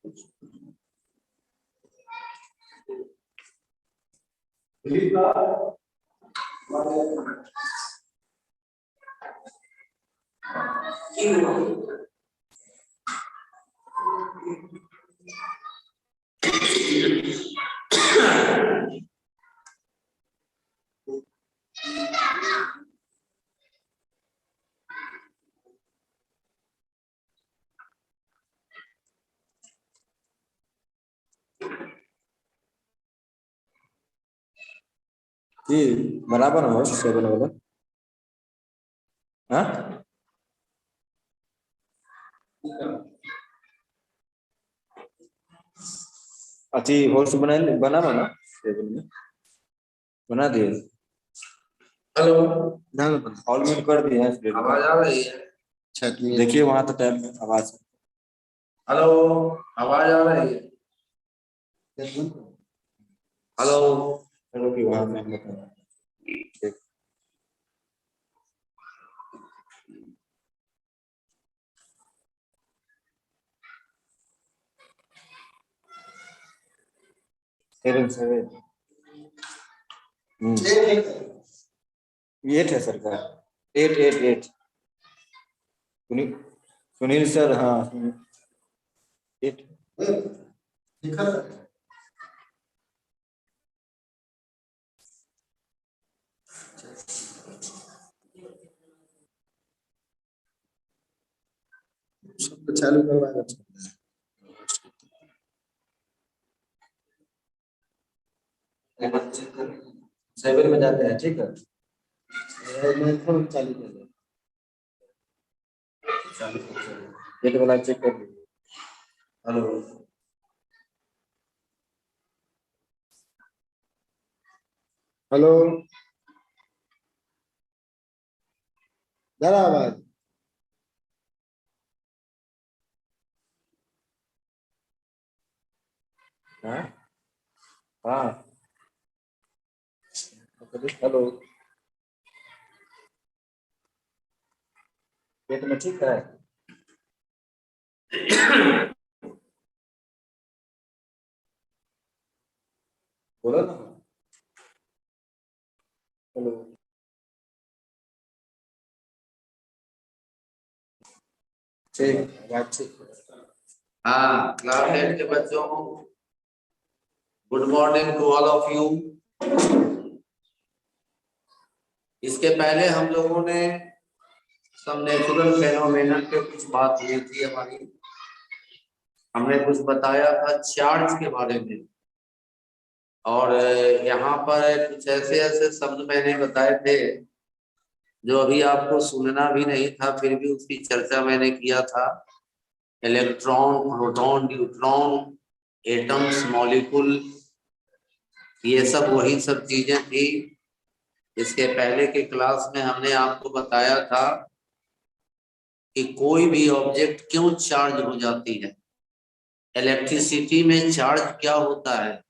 जी बराबर हो 7 वाला। हाँ अच्छी हॉर्स बना बना 7 में बना दिए। हेलो, हॉल में कर दिए हैं। आवाज आ रही है? देखिए वहां तो टाइम आवाज। हेलो, आवाज आ रही है? हेलो हेलो की वहां में बता। सेवन 8 है सर का 8 सुनील सर। हाँ 8 सब चालू करवा। 7 में जाते हैं। ठीक है गेट वाला चेक कर लीजिए। हेलो, हेलो जरा आवाज। हाँ हाँ हेलो पेट में ठीक है। बोलो ना। हेलो ठीक बात ठीक। हाँ, क्लास 8 के बच्चों, good morning to all of you. इसके पहले हम लोगों ने सब नेचुरल फेनोमेनन पे कुछ बात हुई थी हमारी। हमने कुछ बताया था चार्ज के बारे में, और यहाँ पर कुछ ऐसे ऐसे शब्द मैंने बताए थे जो अभी आपको सुनना भी नहीं था, फिर भी उसकी चर्चा मैंने किया था। Electron, proton, neutron, atoms, molecule, ये सब वही सब चीजें थी। इसके पहले के क्लास में हमने आपको बताया था कि कोई भी ऑब्जेक्ट क्यों चार्ज हो जाती है। इलेक्ट्रिसिटी में चार्ज क्या होता है?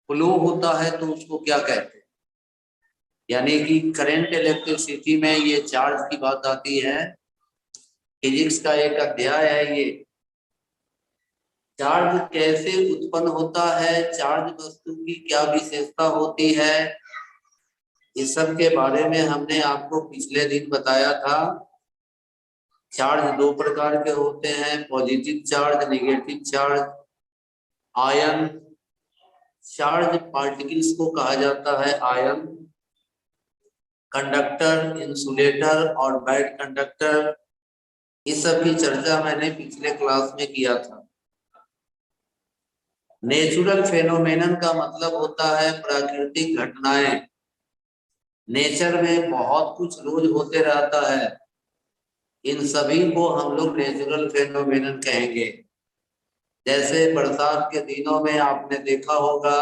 फ्लो होता है तो उसको क्या कहते हैं? यानी कि करंट इलेक्ट्रिसिटी में ये चार्ज की बात आती है। फिजिक्स का एक अध्याय है ये। चार्ज कैसे उत्पन्न होता है, चार्ज वस्तु की क्या विशेषता होती है, इस सब के बारे में हमने आपको पिछले दिन बताया था। चार्ज 2 प्रकार के होते हैं, positive charge, negative charge. Ion charge particles को कहा जाता है आयन। कंडक्टर, इंसुलेटर और बैड कंडक्टर, इस सब की चर्चा मैंने पिछले क्लास में किया था। नेचुरल फेनोमेनन का मतलब होता है प्राकृतिक घटनाएं। नेचर में बहुत कुछ रोज होते रहता है, इन सभी को हम लोग नेचुरल फेनोमेनन कहेंगे। जैसे बरसात के दिनों में आपने देखा होगा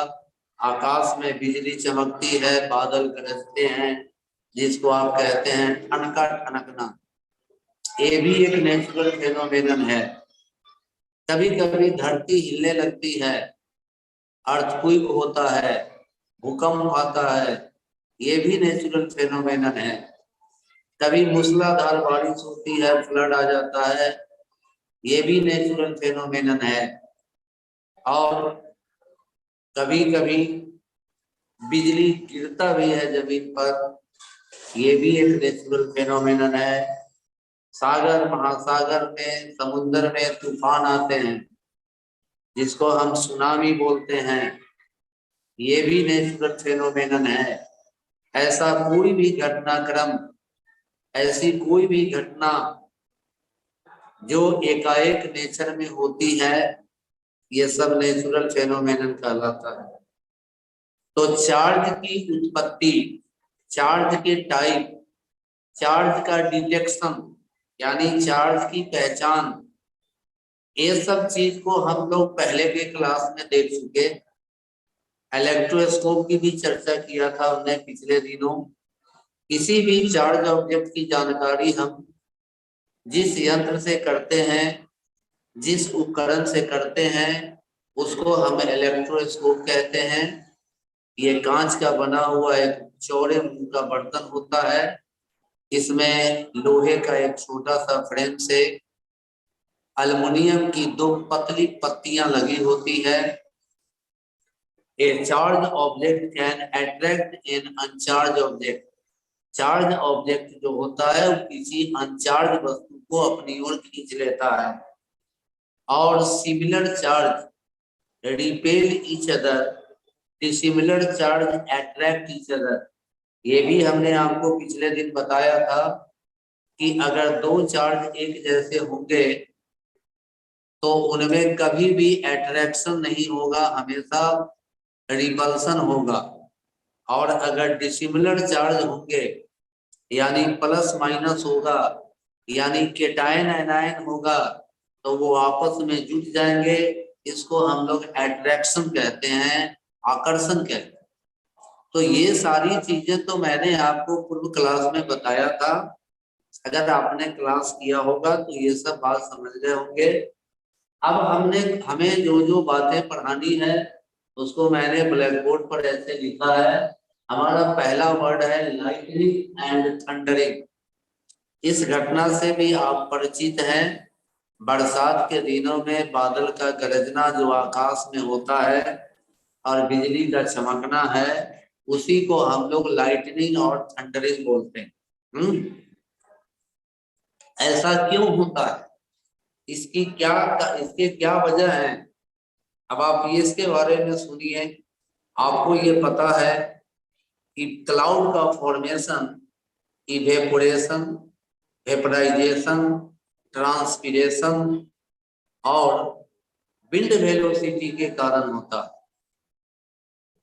आकाश में बिजली चमकती है, बादल गरजते हैं, जिसको आप कहते हैं ठनका ठनकना। ये भी एक नेचुरल फेनोमेनन है। कभी कभी धरती हिलने लगती है, अर्थक्वेक होता है, भूकंप आता है, ये भी नेचुरल फेनोमेनन है। कभी मूसलाधार बारिश होती है, फ्लड आ जाता है, ये भी नेचुरल फेनोमेनन है। और कभी कभी बिजली गिरता भी है जमीन पर, ये भी एक नेचुरल फेनोमेनन है। सागर महासागर में, समुद्र में तूफान आते हैं जिसको हम सुनामी बोलते हैं, ये भी नेचुरल फेनोमेनन है। ऐसा कोई भी घटनाक्रम, ऐसी कोई भी घटना जो एकाएक नेचर में होती है, ये सब नेचुरल फेनोमेनन कहलाता है। तो चार्ज की उत्पत्ति, चार्ज के टाइप, चार्ज का डिटेक्शन यानी चार्ज की पहचान, ये सब चीज को हम लोग पहले के क्लास में देख चुके। इलेक्ट्रोस्कोप की भी चर्चा किया था हमने पिछले दिनों। किसी भी चार्ज ऑब्जेक्ट की जानकारी हम जिस यंत्र से करते हैं, जिस उपकरण से करते हैं, उसको हम इलेक्ट्रोस्कोप कहते हैं। ये कांच का बना हुआ एक चौड़े मुंह का बर्तन होता है, इसमें लोहे का एक छोटा सा फ्रेम से एल्युमिनियम की 2 पतली पत्तियां लगी होती है। A charged object can attract an uncharged object. Charge object जो होता है वो किसी अनचार्ज वस्तु को अपनी ओर खींच लेता है। और similar charge repel each other, dissimilar charge attract each other. ये भी हमने आपको पिछले दिन बताया था कि अगर 2 चार्ज एक जैसे होंगे तो उनमें कभी भी अट्रैक्शन नहीं होगा, हमेशा रिपल्सन होगा। और अगर डिसिमिलर चार्ज होंगे यानी प्लस माइनस होगा, यानी केटायन एनायन होगा, तो वो आपस में जुट जाएंगे। इसको हम लोग अट्रैक्शन कहते हैं, आकर्षण कहते हैं। तो ये सारी चीजें तो मैंने आपको पूर्व क्लास में बताया था। अगर आपने क्लास किया होगा तो ये सब बात समझ गए होंगे। अब हमें जो जो बातें पढ़ानी है उसको मैंने ब्लैक बोर्ड पर ऐसे लिखा है। हमारा पहला वर्ड है लाइटनिंग एंड थंडरिंग। इस घटना से भी आप परिचित हैं। बरसात के दिनों में बादल का गरजना जो आकाश में होता है और बिजली का चमकना है, उसी को हम लोग लाइटनिंग और थंडरिंग बोलते हैं। ऐसा क्यों होता है, इसके क्या वजह है? अब आप ये इसके बारे में सुनिए। आपको ये पता है कि क्लाउड का फॉर्मेशन इवेपोरेशन, वेपराइजेशन, ट्रांसपिरेशन और विंड वेलोसिटी के कारण होता है।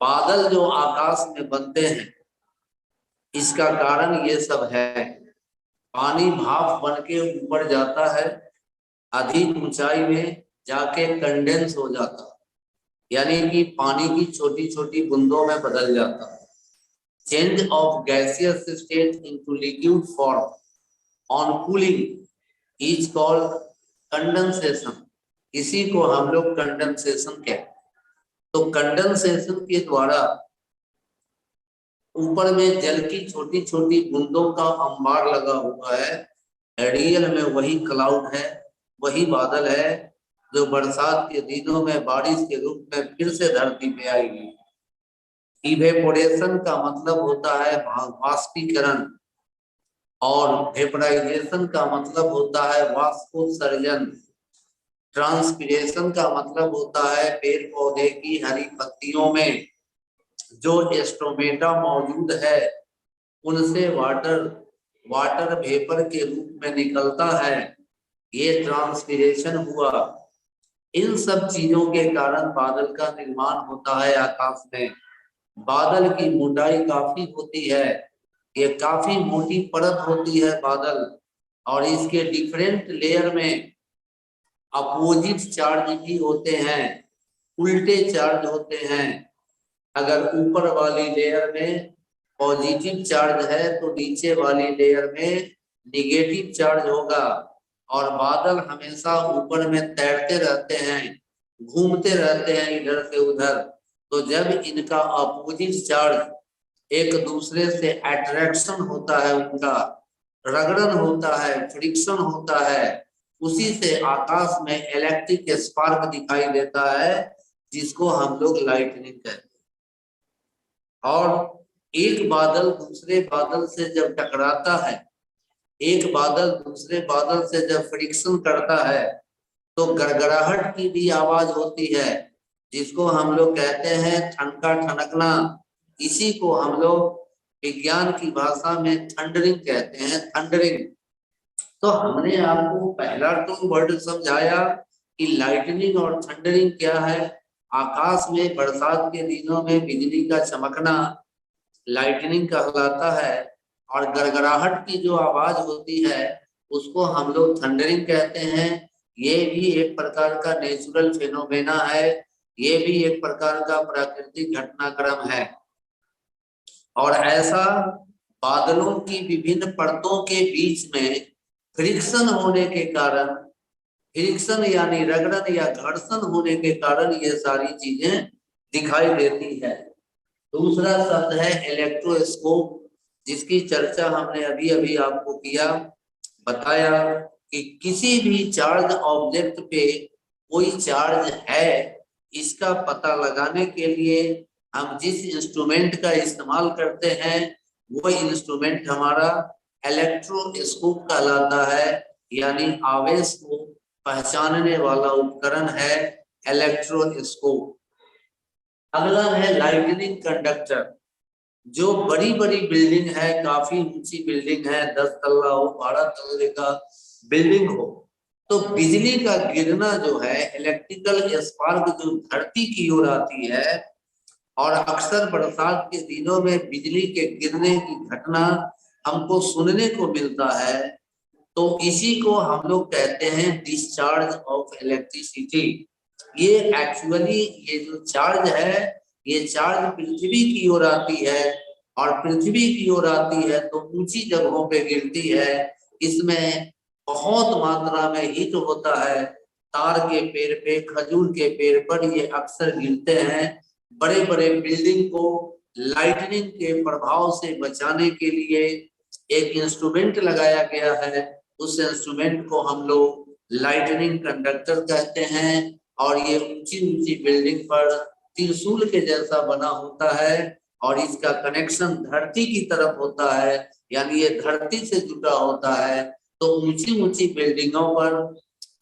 बादल जो आकाश में बनते हैं, इसका कारण ये सब है। पानी भाप बन के ऊपर जाता है, अधिक ऊंचाई में जाके कंडेंस हो जाता है, यानी कि पानी की छोटी छोटी बूंदों में बदल जाता है। Change of gaseous state into liquid form on cooling is called condensation. इसी को हम लोग कंडेंसेशन कहते हैं। तो कंडेंसेशन के द्वारा ऊपर में जल की छोटी छोटी बूंदों का अंबार लगा हुआ है। रियल में वही क्लाउड है, वही बादल है जो बरसात के दिनों में बारिश के रूप में फिर से धरती पे आएगी। इवेपोरेशन का मतलब होता है वाष्पीकरण, और वेपराइजेशन का मतलब होता है वाष्पोत्सर्जन। ट्रांसपिरेशन का मतलब होता है पेड़ पौधे की हरी पत्तियों में जो स्ट्रोमेटा मौजूद है उनसे वाटर वेपर के रूप में निकलता है, ये ट्रांसपिरेशन हुआ। इन सब चीजों के कारण बादल का निर्माण होता है आकाश में। बादल की मोटाई काफी होती है, ये काफी मोटी परत होती है बादल, और इसके डिफरेंट लेयर में अपोजिट चार्ज भी होते हैं, उल्टे चार्ज होते हैं। अगर ऊपर वाली लेयर में पॉजिटिव चार्ज है तो नीचे वाली लेयर में निगेटिव चार्ज होगा। और बादल हमेशा ऊपर में तैरते रहते हैं, घूमते रहते हैं इधर से उधर। तो जब इनका अपोजिट चार्ज एक दूसरे से अट्रैक्शन होता है उनका, रगड़न होता है, फ्रिक्शन होता है, उसी से आकाश में इलेक्ट्रिक स्पार्क दिखाई देता है, जिसको हम लोग लाइटनिंग कहते हैं। और एक बादल दूसरे बादल से जब टकराता है, एक बादल दूसरे बादल से जब फ्रिक्शन करता है, तो गड़गड़ाहट की भी आवाज होती है, जिसको हम लोग कहते हैं ठनका ठनकना। इसी को हम लोग विज्ञान की भाषा में थंडरिंग कहते हैं, थंडरिंग। तो हमने आपको पहला तो वर्ड समझाया कि लाइटनिंग और थंडरिंग क्या है। आकाश में बरसात के दिनों में बिजली का चमकना लाइटनिंग कहलाता है, और गड़गड़ाहट की जो आवाज होती है उसको हम लोग थंडरिंग कहते हैं। ये भी एक प्रकार का नेचुरल फिनोमेना है, ये भी एक प्रकार का प्राकृतिक घटनाक्रम है। और ऐसा बादलों की विभिन्न परतों के बीच में फ्रिक्शन होने के कारण, फ्रिक्शन यानी रगड़न या घर्षण होने के कारण ये सारी चीजें दिखाई देती है। दूसरा शब्द है इलेक्ट्रोस्कोप, जिसकी चर्चा हमने अभी अभी आपको किया, बताया कि किसी भी चार्ज ऑब्जेक्ट पे कोई चार्ज है, इसका पता लगाने के लिए हम जिस इंस्ट्रूमेंट का इस्तेमाल करते हैं वो इंस्ट्रूमेंट हमारा इलेक्ट्रोस्कोप कहलाता है, यानी आवेश को पहचानने वाला उपकरण है इलेक्ट्रोस्कोप। अगला है लाइटनिंग कंडक्टर। जो बड़ी बड़ी बिल्डिंग है, काफी ऊंची बिल्डिंग है, 10 तल्ला हो, 12 तल्ले का बिल्डिंग हो, तो बिजली का गिरना जो है, इलेक्ट्रिकल स्पार्क जो धरती की ओर आती है, और अक्सर बरसात के दिनों में बिजली के गिरने की घटना हमको सुनने को मिलता है। तो इसी को हम लोग कहते हैं डिस्चार्ज ऑफ इलेक्ट्रिसिटी। ये एक्चुअली ये जो चार्ज है, ये चार्ज पृथ्वी की ओर आती है, और पृथ्वी की ओर आती है तो ऊंची जगहों पे गिरती है। इसमें बहुत मात्रा में हीट होता है। तार के पेड़ पे, खजूर के पेड़ पर ये अक्सर गिरते हैं। बड़े बड़े बिल्डिंग को लाइटनिंग के प्रभाव से बचाने के लिए एक इंस्ट्रूमेंट लगाया गया है, उस इंस्ट्रूमेंट को हम लोग लाइटनिंग कंडक्टर कहते हैं। और ये ऊंची ऊंची बिल्डिंग पर त्रिशूल के जैसा बना होता है, और इसका कनेक्शन धरती की तरफ होता है, यानी ये धरती से जुड़ा होता है। तो ऊंची ऊंची बिल्डिंगों पर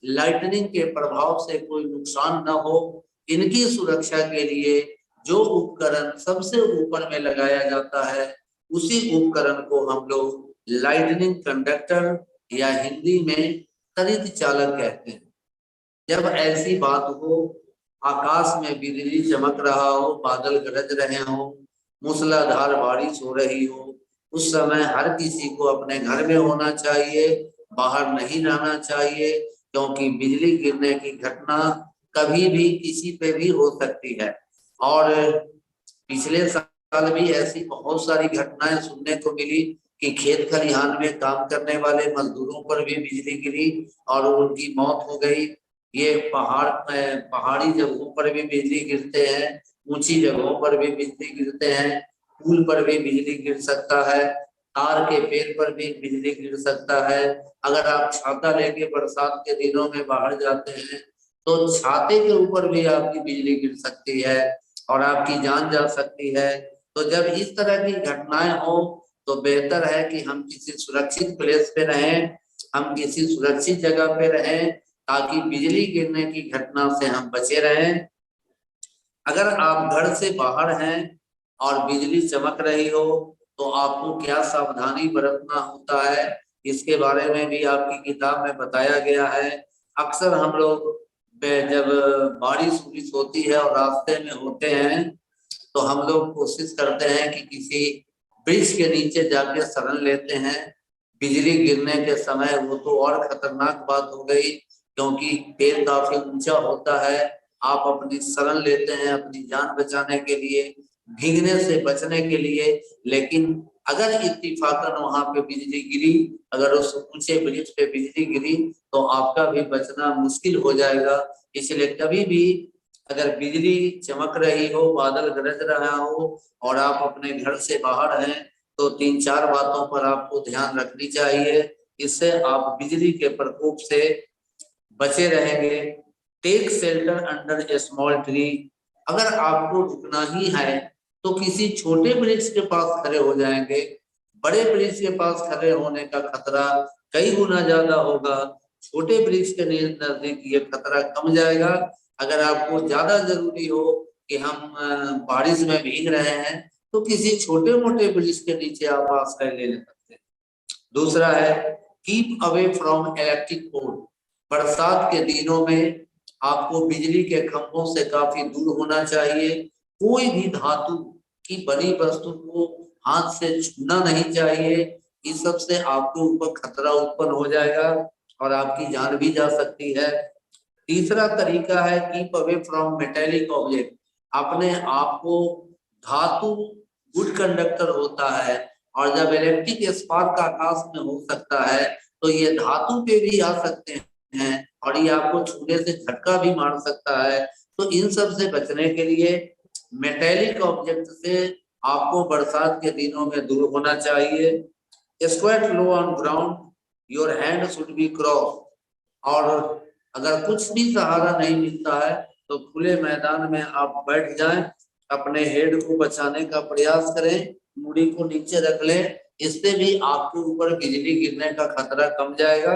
लाइटनिंग के प्रभाव से कोई नुकसान न हो, इनकी सुरक्षा के लिए जो उपकरण सबसे ऊपर में लगाया जाता है, उसी उपकरण को हम लोग लाइटनिंग कंडक्टर या हिंदी में तड़ित चालक कहते हैं। जब ऐसी बात हो, आकाश में बिजली चमक रहा हो, बादल गरज रहे हो, मूसलाधार बारिश हो रही हो, उस समय हर किसी को अपने घर में होना चाहिए, बाहर नहीं रहना चाहिए, क्योंकि बिजली गिरने की घटना कभी भी किसी पे भी हो सकती है। और पिछले साल भी ऐसी बहुत सारी घटनाएं सुनने को मिली कि खेत खलिहान में काम करने वाले मजदूरों पर भी बिजली गिरी और उनकी मौत हो गई। ये पहाड़ी जगहों पर भी बिजली गिरते हैं, ऊंची जगहों पर भी बिजली गिरते हैं, पुल पर भी बिजली गिर सकता है, तार के पेड़ पर भी बिजली गिर सकता है। अगर आप छाता लेके बरसात के दिनों में बाहर जाते हैं तो छाते के ऊपर भी आपकी बिजली गिर सकती है और आपकी जान जा सकती है। तो जब इस तरह की घटनाएं हो तो बेहतर है कि हम किसी सुरक्षित प्लेस पे रहें, हम किसी सुरक्षित जगह पे रहें, ताकि बिजली गिरने की घटना से हम बचे रहें। अगर आप घर से बाहर हैं और बिजली चमक रही हो तो आपको क्या सावधानी बरतना होता है, इसके बारे में भी आपकी किताब में बताया गया है। अक्सर हम लोग जब बारिश उरिश होती है और रास्ते में होते हैं तो हम लोग कोशिश करते हैं कि किसी वृक्ष के नीचे जाके शरण लेते हैं। बिजली गिरने के समय वो तो और खतरनाक बात हो गई, क्योंकि पेड़ काफी ऊंचा होता है। आप अपनी शरण लेते हैं अपनी जान बचाने के लिए, भीगने से बचने के लिए, लेकिन अगर इत्तेफाकन वहां पे बिजली गिरी, अगर उस ऊंचे वृक्ष पे बिजली गिरी तो आपका भी बचना मुश्किल हो जाएगा। इसलिए कभी भी अगर बिजली चमक रही हो, बादल गरज रहा हो और आप अपने घर से बाहर हैं तो 3-4 बातों पर आपको ध्यान रखनी चाहिए, इससे आप बिजली के प्रकोप से बचे रहेंगे। टेक शेल्टर अंडर ए स्मॉल ट्री, अगर आपको रुकना ही है तो किसी छोटे वृक्ष के पास खड़े हो जाएंगे, बड़े वृक्ष के पास खड़े होने का खतरा कई गुना ज्यादा होगा। छोटे वृक्ष के नजदीक ये खतरा कम जाएगा। अगर आपको ज्यादा जरूरी हो कि हम बारिश में भीग रहे हैं तो किसी छोटे मोटे वृक्ष के नीचे आप आश्रय ले सकते हैं। दूसरा है keep away from electric pole, बरसात के दिनों में आपको बिजली के खंभों से काफी दूर होना चाहिए। कोई भी धातु की बनी वस्तु को हाथ से छूना नहीं चाहिए, इस सब से आपके ऊपर खतरा उत्पन्न हो जाएगा और आपकी जान भी जा सकती है। तीसरा तरीका है keep away from metallic object, अपने आप को, धातु गुड कंडक्टर होता है और जब इलेक्ट्रिक स्पार्क आकाश में हो सकता है तो ये धातु पे भी आ सकते हैं और ये आपको छूने से झटका भी मार सकता है। तो इन सब से बचने के लिए मेटेलिक ऑब्जेक्ट से आपको बरसात के दिनों में दूर होना चाहिए। Squat low on ground, your hand should be cross, और अगर कुछ भी सहारा नहीं मिलता है तो खुले मैदान में आप बैठ जाएं, अपने हेड को बचाने का प्रयास करें, मुड़ी को नीचे रख लें, इससे भी आपके ऊपर बिजली गिरने का खतरा कम जाएगा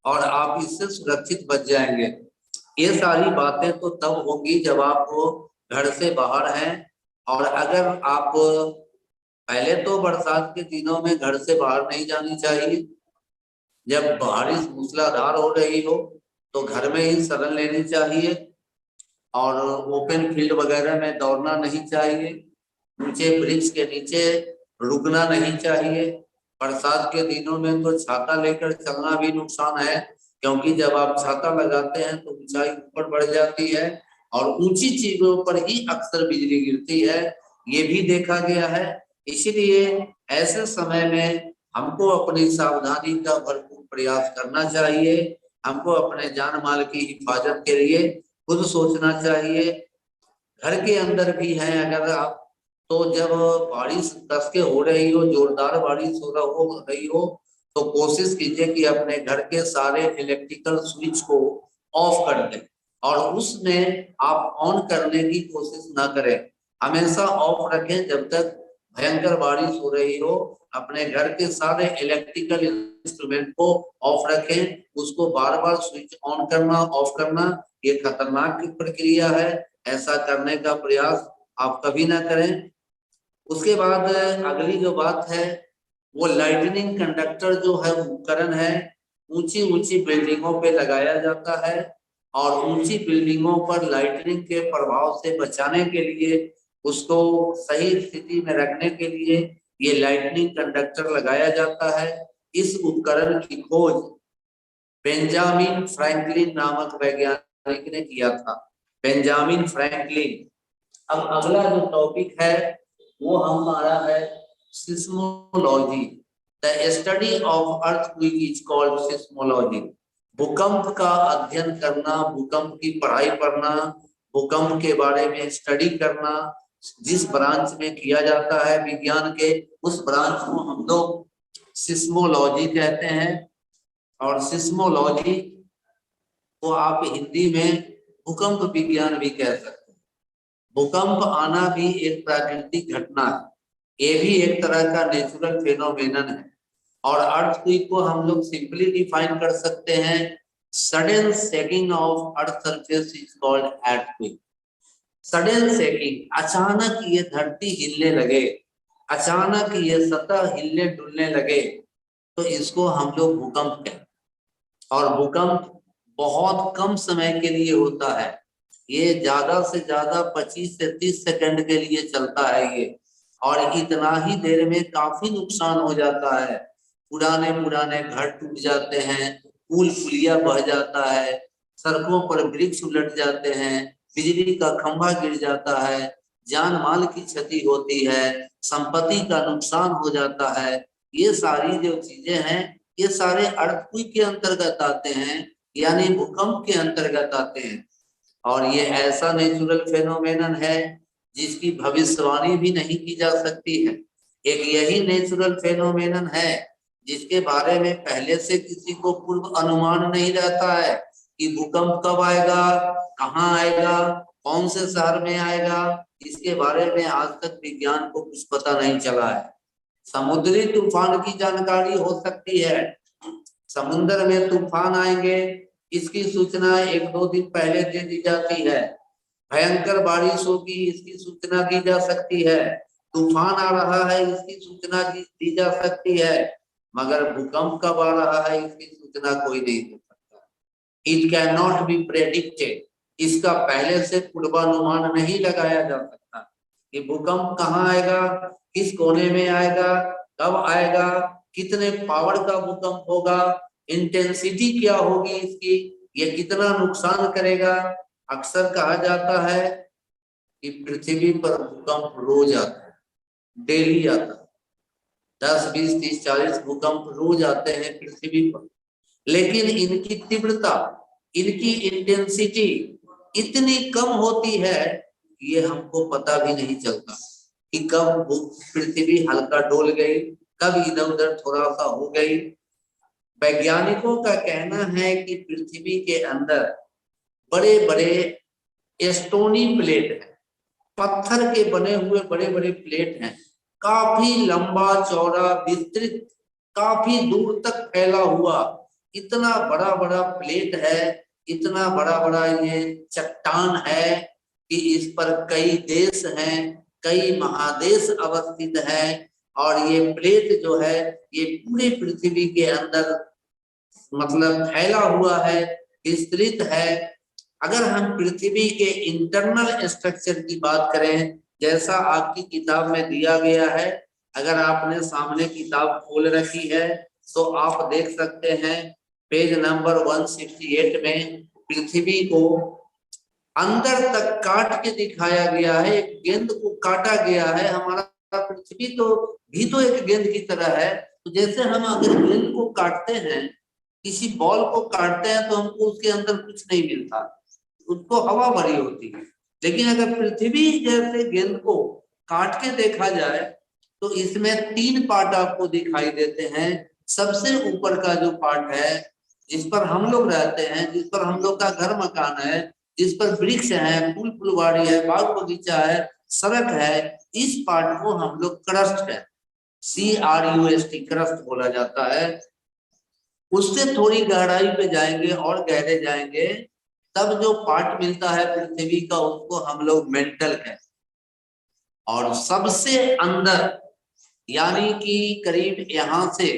और आप इससे सुरक्षित बच जाएंगे। ये सारी बातें तो तब होंगी जब आप घर से बाहर हैं, और अगर आप पहले तो बरसात के दिनों में घर से बाहर नहीं जानी चाहिए। जब बारिश मूसलाधार हो रही हो तो घर में ही शरण लेनी चाहिए और ओपन फील्ड वगैरह में दौड़ना नहीं चाहिए। ऊंचे वृक्ष के नीचे रुकना नहीं चाहिए। बरसात के दिनों में तो छाता लेकर चलना भी नुकसान है, क्योंकि जब आप छाता लगाते हैं तो ऊंचाई ऊपर बढ़ जाती है और ऊंची चीजों पर ही अक्सर बिजली गिरती है, ये भी देखा गया है। इसलिए ऐसे समय में हमको अपनी सावधानी का भरपूर प्रयास करना चाहिए। हमको अपने जान माल की हिफाजत के लिए खुद सोचना चाहिए। घर के अंदर भी है अगर आप, तो जब बारिश कस के हो रही हो, जोरदार बारिश हो रही हो, तो कोशिश कीजिए कि अपने घर के सारे इलेक्ट्रिकल स्विच को ऑफ कर दें और उसमें आप ऑन करने की कोशिश ना करें। हमेशा ऑफ रखें जब तक भयंकर बारिश हो रही हो। अपने घर के सारे इलेक्ट्रिकल इंस्ट्रूमेंट को ऑफ रखें, उसको बार बार स्विच ऑन करना ऑफ करना ये खतरनाक प्रक्रिया है, ऐसा करने का प्रयास आप कभी ना करें। उसके बाद अगली जो बात है वो लाइटनिंग कंडक्टर जो है उपकरण है, ऊंची ऊंची बिल्डिंगों पे लगाया जाता है और ऊंची बिल्डिंगों पर लाइटनिंग के प्रभाव से बचाने के लिए, उसको सही स्थिति में रखने के लिए ये लाइटनिंग कंडक्टर लगाया जाता है। इस उपकरण की खोज बेंजामिन फ्रैंकलिन नामक वैज्ञानिक ने किया था, बेंजामिन फ्रैंकलिन। अब अगला जो टॉपिक है वो हमारा है seismology. The study of earthquake is called seismology. भूकंप का अध्ययन करना, भूकंप की पढ़ाई पढ़ना, भूकंप के बारे में स्टडी करना, जिस ब्रांच में किया जाता है विज्ञान के, उस ब्रांच को हम लोग सिस्मोलॉजी कहते हैं। और सिस्मोलॉजी को आप हिंदी में भूकंप विज्ञान भी कह सकते हैं। भूकंप आना भी एक प्राकृतिक घटना है, ये भी एक तरह का नेचुरल फेनोमेनन है। और अर्थक्वेक को हम लोग सिंपली डिफाइन कर सकते हैं, sudden shaking of earth surface is called earthquake. Sudden shaking, अचानक ये धरती हिलने लगे, अचानक ये सतह हिलने डुलने लगे, तो इसको हम लोग भूकंप कहते हैं। और भूकंप बहुत कम समय के लिए होता है, ये ज्यादा से ज्यादा 25 से 30 सेकंड के लिए चलता है ये, और इतना ही देर में काफी नुकसान हो जाता है। पुराने पुराने घर टूट जाते हैं, पुल पुलिया बह जाता है, सड़कों पर वृक्ष उलट जाते हैं, बिजली का खंभा गिर जाता है, जान माल की क्षति होती है, संपत्ति का नुकसान हो जाता है। ये सारी जो चीजें हैं ये सारे अर्थक्वेक के अंतर्गत आते हैं, यानी भूकंप के अंतर्गत आते हैं। और ये ऐसा नेचुरल फेनोमेनन है जिसकी भविष्यवाणी भी नहीं की जा सकती है। एक यही नेचुरल फेनोमेनन है जिसके बारे में पहले से किसी को पूर्व अनुमान नहीं रहता है कि भूकंप कब आएगा, कहाँ आएगा, कौन से शहर में आएगा। इसके बारे में आज तक विज्ञान को कुछ पता नहीं चला है। समुद्री तूफान की जानकारी हो सकती है, समुद्र में तूफान आएंगे इसकी सूचना 1-2 दिन पहले दे दी जाती है, भयंकर बारिश होगी इसकी सूचना दी जा सकती है, तूफान आ रहा है इसकी सूचना दी जा सकती है, मगर भूकंप कब आ रहा है इसकी सूचना कोई नहीं दे सकता। It can not be predicted, इसका पहले से पूर्वानुमान नहीं लगाया जा सकता कि भूकंप कहाँ आएगा, किस कोने में आएगा, कब आएगा, कितने पावर का भूकंप होगा, इंटेंसिटी क्या होगी इसकी, ये कितना नुकसान करेगा। अक्सर कहा जाता है कि पृथ्वी पर भूकंप रोज आता है, डेली आता है, 10, 20, 30, 40 भूकंप रोज आते हैं पृथ्वी पर, लेकिन इनकी तीव्रता, इनकी इंटेंसिटी इतनी कम होती है कि ये हमको पता भी नहीं चलता कि कब पृथ्वी हल्का डोल गई, कब इधर उधर थोड़ा सा हो गई। वैज्ञानिकों का कहना है कि पृथ्वी के अंदर बड़े बड़े स्टोनी प्लेट है, पत्थर के बने हुए बड़े बड़े प्लेट हैं, काफी लंबा चौड़ा विस्तृत, काफी दूर तक फैला हुआ इतना बड़ा बड़ा प्लेट है, इतना बड़ा बड़ा ये चट्टान है कि इस पर कई देश हैं, कई महादेश अवस्थित हैं, और ये प्लेट जो है ये पूरे पृथ्वी के अंदर मतलब फैला हुआ है, विस्तृत है। अगर हम पृथ्वी के इंटरनल स्ट्रक्चर की बात करें, जैसा आपकी किताब में दिया गया है, अगर आपने सामने किताब खोल रखी है तो आप देख सकते हैं पेज नंबर 168 में पृथ्वी को अंदर तक काट के दिखाया गया है, एक गेंद को काटा गया है। हमारा पृथ्वी तो भी तो एक गेंद की तरह है, तो जैसे हम अगर गेंद को काटते हैं, किसी बॉल को काटते हैं तो हमको उसके अंदर कुछ नहीं मिलता, उसको हवा भरी होती है। लेकिन अगर पृथ्वी जैसे गेंद को काट के देखा जाए तो इसमें 3 पार्ट आपको दिखाई देते हैं। सबसे ऊपर का जो पार्ट है जिस पर हम लोग रहते हैं, जिस पर हम लोग का घर मकान है, जिस पर वृक्ष है, फूल फुलवाड़ी है, बाग बगीचा है, सड़क है, इस पार्ट को हम लोग क्रस्ट है, CRUST क्रस्ट बोला जाता है। उससे थोड़ी गहराई पे जाएंगे और गहरे जाएंगे तब जो पार्ट मिलता है पृथ्वी का उसको हम लोग मेंटल कहते हैं। और सबसे अंदर यानी कि करीब यहाँ से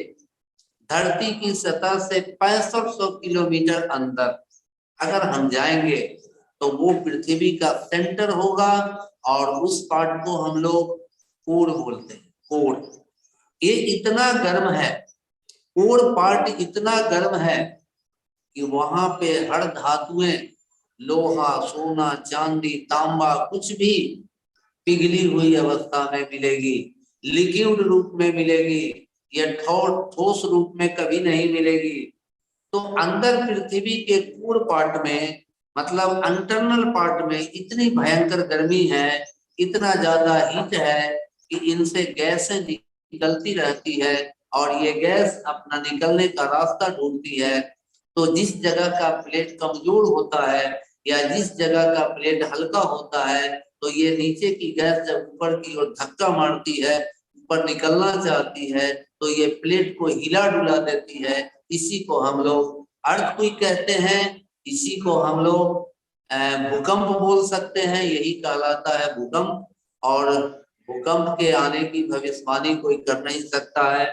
धरती की सतह से 6500 किलोमीटर अंदर अगर हम जाएंगे तो वो पृथ्वी का सेंटर होगा, और उस पार्ट को हम लोग कोर बोलते हैं। कोर ये इतना गर्म है, कोर पार्ट इतना गर्म है कि वहां पे हर धातुएं, लोहा, सोना, चांदी, तांबा, कुछ भी पिघली हुई अवस्था में मिलेगी, लिक्विड रूप में मिलेगी, या ठोस रूप में कभी नहीं मिलेगी। तो अंदर पृथ्वी के कोर पार्ट में मतलब इंटरनल पार्ट में इतनी भयंकर गर्मी है, इतना ज्यादा हीट है कि इनसे गैसें निकलती रहती है, और ये गैस अपना निकलने का रास्ता ढूंढती है। तो जिस जगह का प्लेट कमजोर होता है या जिस जगह का प्लेट हल्का होता है, तो ये नीचे की गैस जब ऊपर की ओर धक्का मारती है, ऊपर निकलना चाहती है, तो ये प्लेट को हिला डुला देती है। इसी को हम लोग अर्थक्वेक कहते हैं, इसी को हम लोग भूकंप बोल सकते हैं, यही कहलाता है भूकंप। और भूकंप के आने की भविष्यवाणी कोई कर नहीं सकता है।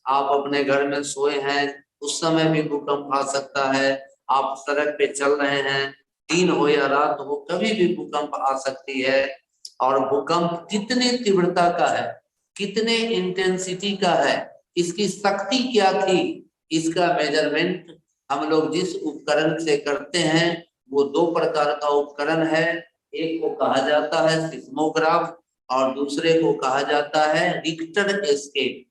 आप अपने घर में सोए हैं, उस समय भी भूकंप आ सकता है, आप सड़क पे चल रहे हैं, दिन हो या रात हो, कभी भी भूकंप आ सकती है। और भूकंप कितने तीव्रता का है, कितने इंटेंसिटी का है, इसकी शक्ति क्या थी, इसका मेजरमेंट हम लोग जिस उपकरण से करते हैं वो 2 प्रकार का उपकरण है। एक को कहा जाता है सिस्मोग्राफ और दूसरे को कहा जाता है रिक्टर स्केल।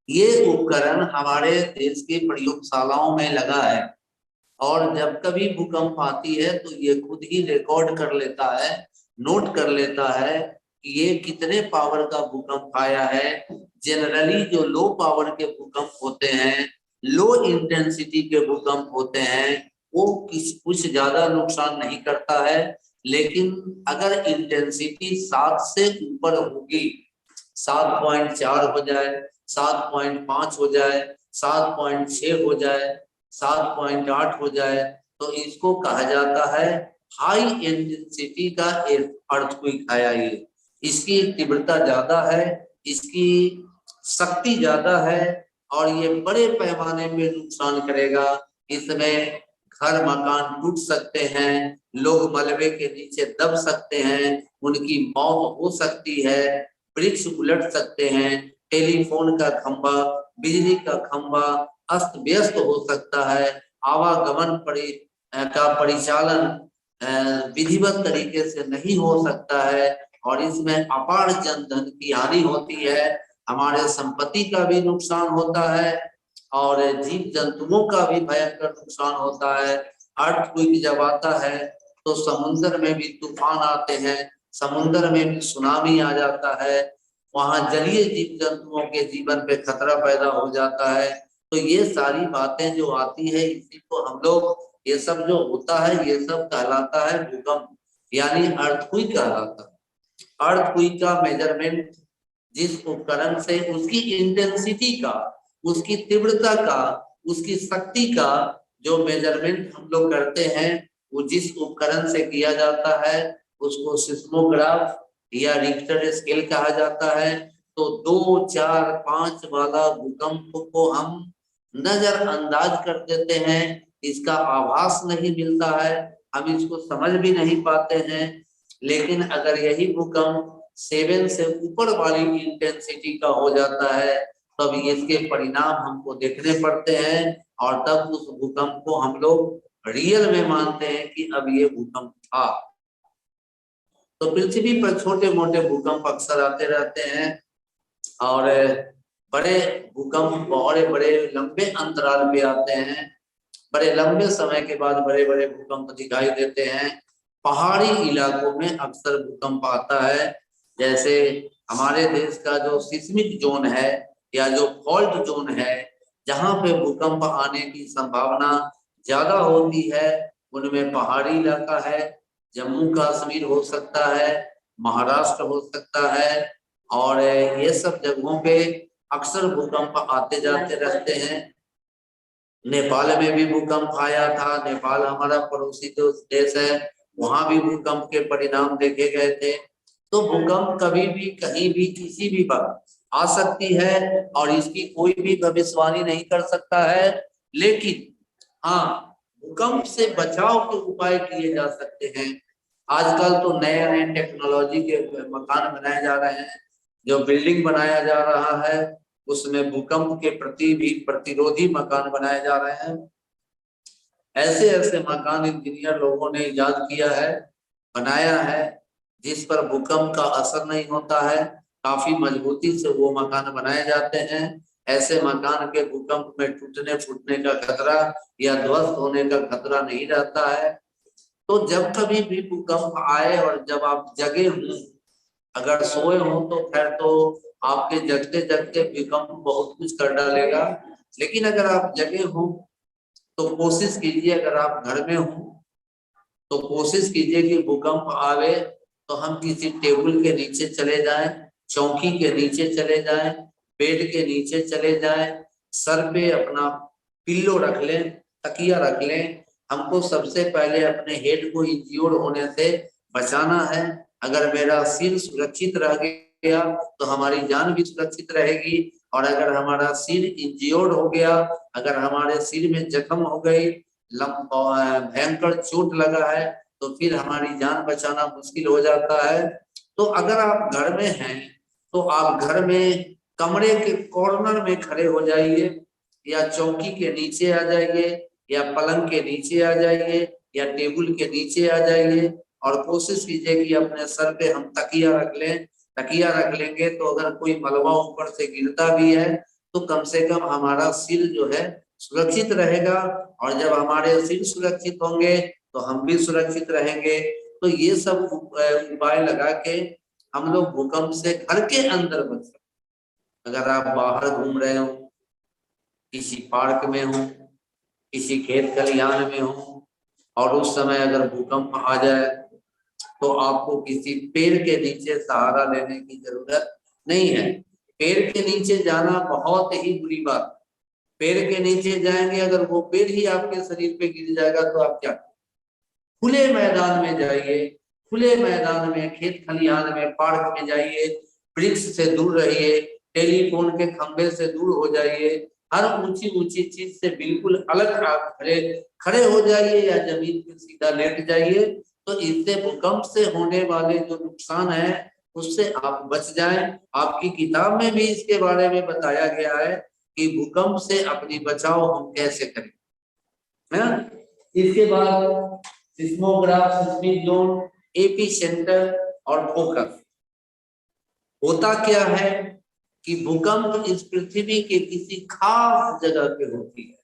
ये उपकरण हमारे देश के प्रयोगशालाओं में लगा है, और जब कभी भूकंप आती है तो ये खुद ही रिकॉर्ड कर लेता है, नोट कर लेता है कि ये कितने पावर का भूकंप आया है। जनरली जो लो पावर के भूकंप होते हैं, लो इंटेंसिटी के भूकंप होते हैं, वो कुछ ज्यादा नुकसान नहीं करता है। लेकिन अगर इंटेंसिटी 7 से ऊपर होगी, 7.4 हो जाए, 7.5 हो जाए, 7.6 हो जाए, 7.8 हो जाए, तो इसको कहा जाता है हाई इंटेंसिटी का अर्थक्वेक आया। ये इसकी तीव्रता ज्यादा है, इसकी शक्ति ज्यादा है, और ये बड़े पैमाने में नुकसान करेगा। इसमें घर मकान टूट सकते हैं, लोग मलबे के नीचे दब सकते हैं, उनकी मौत हो सकती है, वृक्ष उलट सकते हैं, टेलीफोन का खंभा, बिजली का खंभा अस्त व्यस्त हो सकता है, आवागमन का परिचालन विधिवत तरीके से नहीं हो सकता है, और इसमें अपार जनधन की हानि होती है, हमारे संपत्ति का भी नुकसान होता है, और जीव जंतुओं का भी भयंकर नुकसान होता है। अर्थक्वेक जब आता है तो समुद्र में भी तूफान आते हैं, समुद्र में भी सुनामी आ जाता है, वहां जलीय जीव जंतुओं के जीवन पे खतरा पैदा हो जाता है। तो ये सारी बातें जो आती है, इसी को हम लोग, ये सब जो होता है ये सब कहलाता है भूकंप, यानी अर्थक्वेक कहलाता है। अर्थक्वेक का मेजरमेंट जिस उपकरण से उसकी इंटेंसिटी का, उसकी तीव्रता का, उसकी शक्ति का जो मेजरमेंट हम लोग करते हैं, वो जिस उपकरण से किया जाता है उसको सिस्मोग्राफ या रिक्टर स्केल कहा जाता है। तो 2, 4, 5 वाला भूकंप को हम नजरअंदाज कर देते हैं, इसका आभास नहीं मिलता है, हम इसको समझ भी नहीं पाते हैं। लेकिन अगर यही भूकंप 7 से ऊपर वाली इंटेंसिटी का हो जाता है, तब इसके परिणाम हमको देखने पड़ते हैं, और तब उस भूकंप को हम लोग रियल में मानते हैं कि अब ये भूकंप था। तो पृथ्वी पर छोटे मोटे भूकंप अक्सर आते रहते हैं, और बड़े भूकंप बड़े बड़े लंबे अंतराल पे आते हैं, बड़े लंबे समय के बाद बड़े बड़े भूकंप दिखाई देते हैं। पहाड़ी इलाकों में अक्सर भूकंप आता है, जैसे हमारे देश का जो सिस्मिक जोन है या जो फॉल्ट जोन है, जहाँ पे भूकंप आने की संभावना ज्यादा होती है, उनमें पहाड़ी इलाका है, जम्मू कश्मीर हो सकता है, महाराष्ट्र हो सकता है, और ये सब जगहों पे अक्सर भूकंप आते जाते रहते हैं। नेपाल में भी भूकंप आया था, नेपाल हमारा पड़ोसी जो देश है, वहां भी भूकंप के परिणाम देखे गए थे। तो भूकंप कभी भी कहीं भी किसी भी वक्त आ सकती है, और इसकी कोई भी भविष्यवाणी नहीं कर सकता है। लेकिन हाँ, भूकंप से बचाव के उपाय किए जा सकते हैं। आजकल तो नए नए टेक्नोलॉजी के मकान बनाए जा रहे हैं, जो बिल्डिंग बनाया जा रहा है उसमें भूकंप के प्रति भी प्रतिरोधी मकान बनाए जा रहे हैं। ऐसे ऐसे मकान इंजीनियर लोगों ने इजाद किया है, बनाया है, जिस पर भूकंप का असर नहीं होता है, काफी मजबूती से वो मकान बनाए जाते हैं। ऐसे मकान के भूकंप में टूटने फूटने का खतरा या ध्वस्त होने का खतरा नहीं रहता है। तो जब कभी भी भूकंप आए और जब आप जगे हों, अगर सोए हो तो खैर तो आपके जगते जगते भूकंप बहुत कुछ कर डालेगा, लेकिन अगर आप जगे हो तो कोशिश कीजिए, अगर आप घर में हो तो कोशिश कीजिए कि भूकंप आवे तो हम किसी टेबल के नीचे चले जाएं, चौकी के नीचे चले जाएं, बेड के नीचे चले जाएं, सर पे अपना पिल्लो रख लें, तकिया रख लें। हमको सबसे पहले अपने हेड को इंज्योर होने से बचाना है। अगर मेरा सिर सुरक्षित रह गया तो हमारी जान भी सुरक्षित रहेगी, और अगर हमारा सिर इंज्योर्ड हो गया, अगर हमारे सिर में जख्म हो गई, भयंकर चोट लगा है, तो फिर हमारी जान बचाना मुश्किल हो जाता है। तो अगर आप घर में हैं तो आप घर में कमरे के कॉर्नर में खड़े हो जाइए, या चौकी के नीचे आ जाइए, या पलंग के नीचे आ जाइए, या टेबल के नीचे आ जाइए, और कोशिश कीजिए कि अपने सर पे हम तकिया रख लें। तकिया रख लेंगे तो अगर कोई मलबा ऊपर से गिरता भी है तो कम से कम हमारा सिर जो है सुरक्षित रहेगा, और जब हमारे सिर सुरक्षित होंगे तो हम भी सुरक्षित रहेंगे। तो ये सब उपाय लगा के हम लोग भूकंप से घर के अंदर बच सकते। अगर आप बाहर घूम रहे हो, किसी पार्क में हो, किसी खेत खलिहान में हो, और उस समय अगर भूकंप आ जाए तो आपको किसी पेड़ के नीचे सहारा लेने की जरूरत नहीं है। पेड़ के नीचे जाना बहुत ही बुरी बात। पेड़ के नीचे जाएंगे, अगर वो पेड़ ही आपके शरीर पे गिर जाएगा तो आप क्या? खुले मैदान में जाइए, खुले मैदान में, खेत खलिहान में, पार्क में जाइए, वृक्ष से दूर रहिए, टेलीफोन के खंभे से दूर हो जाइए, हर ऊंची ऊंची चीज से बिल्कुल अलग आप खड़े खड़े हो जाइए या जमीन पे सीधा लेट जाइए। तो इससे भूकंप से होने वाले जो नुकसान है उससे आप बच जाएं। आपकी किताब में भी इसके बारे में बताया गया है कि भूकंप से अपनी बचाव हम कैसे करें, है ना। इसके बाद seismograph, seismic zone, AP centre और फोकस। होता क्या है कि भूकंप इस पृथ्वी के किसी खास जगह पे होती है,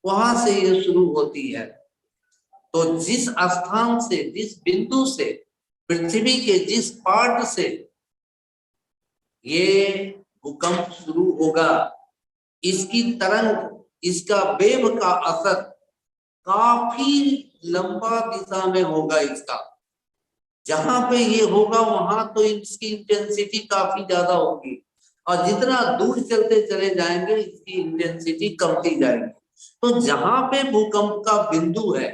वहां से ये शुरू होती है। तो जिस स्थान से, जिस बिंदु से, पृथ्वी के जिस पार्ट से ये भूकंप शुरू होगा, इसकी तरंग, इसका वेव का असर काफी लंबा दिशा में होगा। इसका जहां पे ये होगा वहां तो इसकी इंटेंसिटी काफी ज्यादा होगी, और जितना दूर चलते चले जाएंगे इसकी इंटेंसिटी कमती जाएगी। तो जहां पे भूकंप का बिंदु है,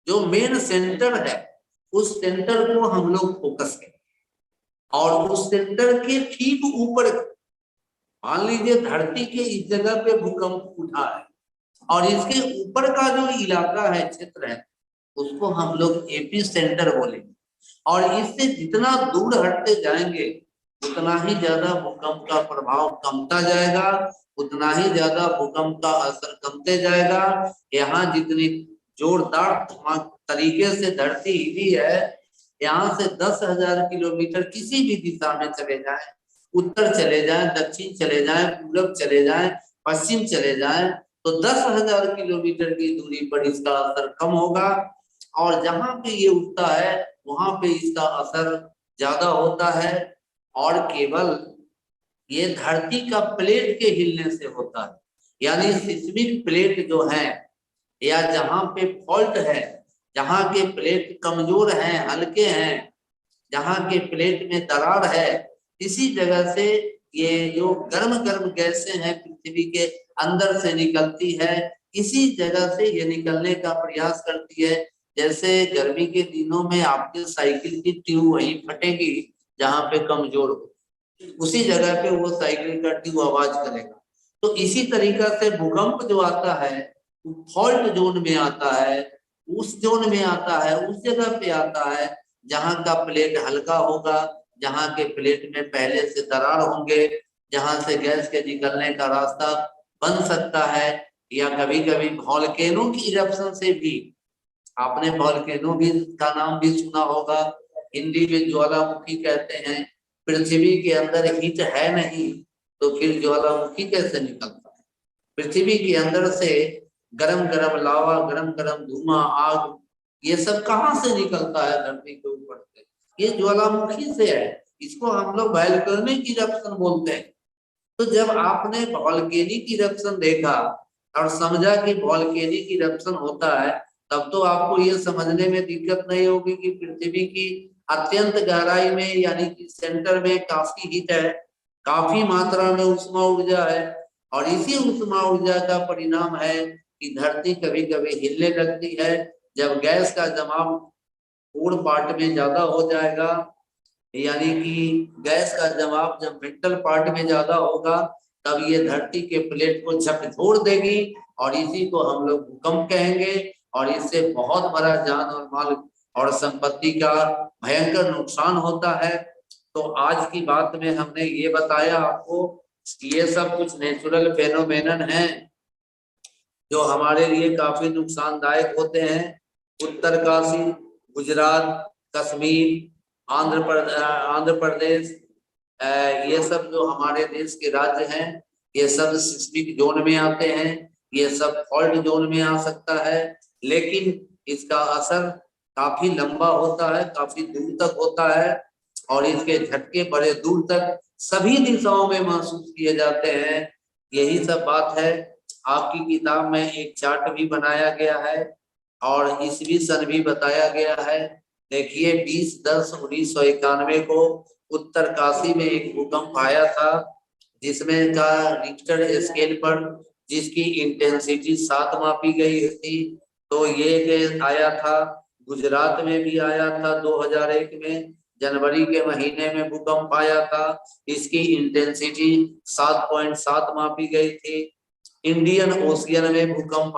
जो मेन सेंटर है, उस सेंटर को हम लोग फोकस करें। और उस सेंटर के ठीक ऊपर, मान लीजिए धरती के इस जगह पे भूकंप उठा है और इसके ऊपर का जो इलाका है, क्षेत्र है, उसको हम लोग एपी सेंटर बोलेंगे। और इससे जितना दूर हटते जाएंगे उतना ही ज्यादा भूकंप का प्रभाव कमता जाएगा, उतना ही ज्यादा भूकंप का असर कमते जाएगा। यहाँ जितनी जोरदार तरीके से धरती हिली है, यहाँ से 10,000 किलोमीटर किसी भी दिशा में चले जाएं, उत्तर चले जाएं, दक्षिण चले जाएं, पूरब चले जाएं, पश्चिम चले जाएं, तो 10,000 किलोमीटर की दूरी पर इसका असर कम होगा। और जहां पे ये उठता है वहां पे इसका असर ज्यादा होता है। और केवल ये धरती का प्लेट के हिलने से होता है, यानी सिस्मिक प्लेट जो है, या जहां पे फॉल्ट है, जहां के प्लेट कमजोर हैं, हल्के हैं, जहां के प्लेट में दरार है, इसी जगह से ये जो गर्म गर्म गैसें हैं पृथ्वी के अंदर से निकलती है, इसी जगह से ये निकलने का प्रयास करती है। जैसे गर्मी के दिनों में आपके साइकिल की ट्यूब वहीं फटेगी जहां पे कमजोर हो, उसी जगह पे वो साइकिल का ट्यूब आवाज करेगा। तो इसी तरीका से भूकंप जो आता है फॉल्ट जोन में आता है, उस जोन में आता है, उस जगह पे आता है जहां का प्लेट हल्का होगा, जहां के प्लेट में पहले से दरार होंगे, जहां से गैस के निकलने का रास्ता बन सकता है। या कभी कभी वॉल्केनो की इरप्शन से भी, आपने वॉल्केनो भी का नाम भी सुना होगा, हिंदी में ज्वालामुखी कहते हैं। पृथ्वी के अंदर हीट है नहीं तो फिर ज्वालामुखी कैसे निकलता है? पृथ्वी के अंदर से गरम गरम लावा, गरम गरम धुआं, आग, ये सब कहाँ से निकलता है धरती के ऊपर से? ये ज्वालामुखी से है। इसको हम लोग वॉल्केनिक इरप्शन बोलते हैं। तो जब आपने वॉल्केनिक इरप्शन देखा और समझा कि वॉल्केनिक इरप्शन होता है, तब तो आपको ये समझने में दिक्कत नहीं होगी कि पृथ्वी की अत्यंत गहराई में, यानी कि सेंटर में काफी हीट है, काफी मात्रा में उष्मा ऊर्जा है, और इसी उष्मा ऊर्जा का परिणाम है कि धरती कभी कभी हिलने लगती है। जब गैस का जमाव पूर्ण पार्ट में ज्यादा हो जाएगा, यानी कि गैस का जमाव जब मेंटल पार्ट में ज्यादा होगा, तब ये धरती के प्लेट को झकझोर देगी, और इसी को हम लोग भूकंप कहेंगे। और इससे बहुत बड़ा जान और माल और संपत्ति का भयंकर नुकसान होता है। तो आज की बात में हमने ये बताया आपको, ये सब कुछ नेचुरल फेनोमेनन हैं जो हमारे लिए काफी नुकसानदायक होते हैं। उत्तरकाशी, गुजरात, कश्मीर, आंध्र प्रदेश, ये सब जो हमारे देश के राज्य हैं, ये सब सिस्मिक जोन में आते हैं, ये सब फॉल्ट जोन में आ सकता है। लेकिन इसका असर काफी लंबा होता है, काफी दूर तक होता है। और इसके झटके बड़े दूर तक सभी दिशाओं में महसूस किए जाते हैं। यही सब बात है। आपकी किताब में एक चार्ट भी बनाया गया है और ईस्वी सन भी बताया गया है। देखिए 20-10-1991 को उत्तरकाशी में एक भूकंप आया था, जिसमें का रिक्टर स्केल पर जिसकी इंटेंसिटी 7 मापी गई थी। तो ये आया था। गुजरात में भी आया था 2001 में, जनवरी के महीने में भूकंप आया था। इसकी इंटेंसिटी 7.7 मापी गई थी। इंडियन ओशियन में भूकंप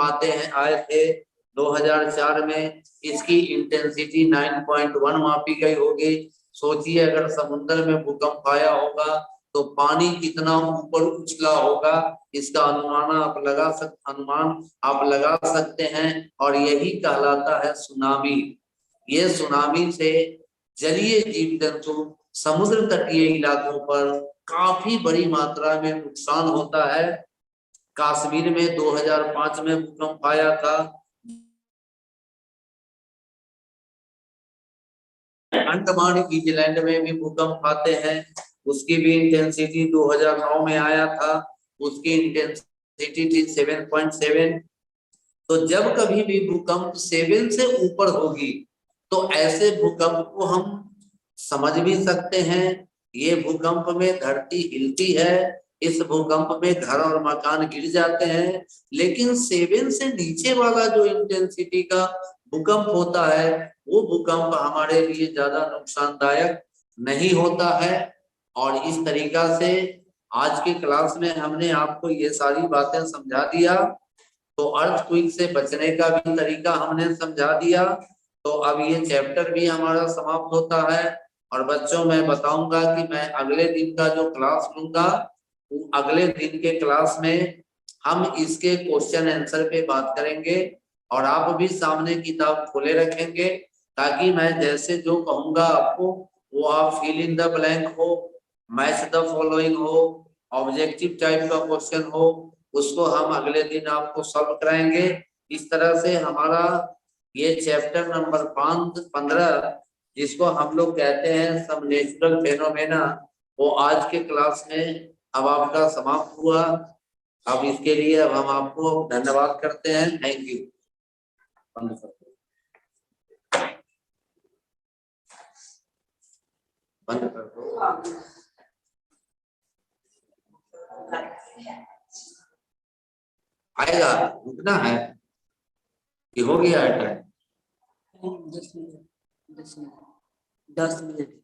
आए थे 2004 में। इसकी इंटेंसिटी 9.1 मापी गई होगी। सोचिए अगर समुद्र में भूकंप आया होगा तो पानी कितना ऊपर उछला होगा, इसका अनुमान आप लगा सकते हैं। और यही कहलाता है सुनामी। ये सुनामी से जलीय जीव जंतु समुद्र तटीय इलाकों पर काफी बड़ी मात्रा में नुकसान होता है। कश्मीर में 2005 में भूकंप आया था। अंडमान न्यूजीलैंड में भी भूकंप आते हैं, उसकी भी इंटेंसिटी 2009 में आया था। उसकी इंटेंसिटी थी 7.7। तो जब कभी भी भूकंप 7 से ऊपर होगी तो ऐसे भूकंप को हम समझ भी सकते हैं। ये भूकंप में धरती हिलती है, इस भूकंप में घर और मकान गिर जाते हैं। लेकिन 7 से नीचे वाला जो इंटेंसिटी का भूकंप होता है वो भूकंप हमारे लिए ज्यादा नुकसानदायक नहीं होता है। और इस तरीका से आज की क्लास में हमने आपको ये सारी बातें समझा दिया। तो अर्थक्वेक से बचने का भी तरीका हमने समझा दिया। तो अब ये चैप्टर भी हमारा समाप्त होता है। और बच्चों मैं बताऊंगा कि मैं अगले दिन का जो क्लास लूंगा, अगले दिन के क्लास में हम इसके क्वेश्चन आंसर पे बात करेंगे। और आप भी सामने किताब खोले रखेंगे ताकि मैं जैसे जो कहूंगा आपको वो आप फिल इन द ब्लैंक हो, मैच द फॉलोइंग हो, ऑब्जेक्टिव टाइप का क्वेश्चन हो, उसको हम अगले दिन आपको सॉल्व कराएंगे। इस तरह से हमारा ये चैप्टर नंबर 15 जिसको हम लोग कहते हैं सब नेचुरल फेनोमेना, वो आज के क्लास में अब आपका समाप्त हुआ। अब इसके लिए अब हम आपको धन्यवाद करते हैं। Thank you. बंद कर दो। आएगा, रुकना है कि हो गया है टाइम? 10 minute 10 minute 10 minute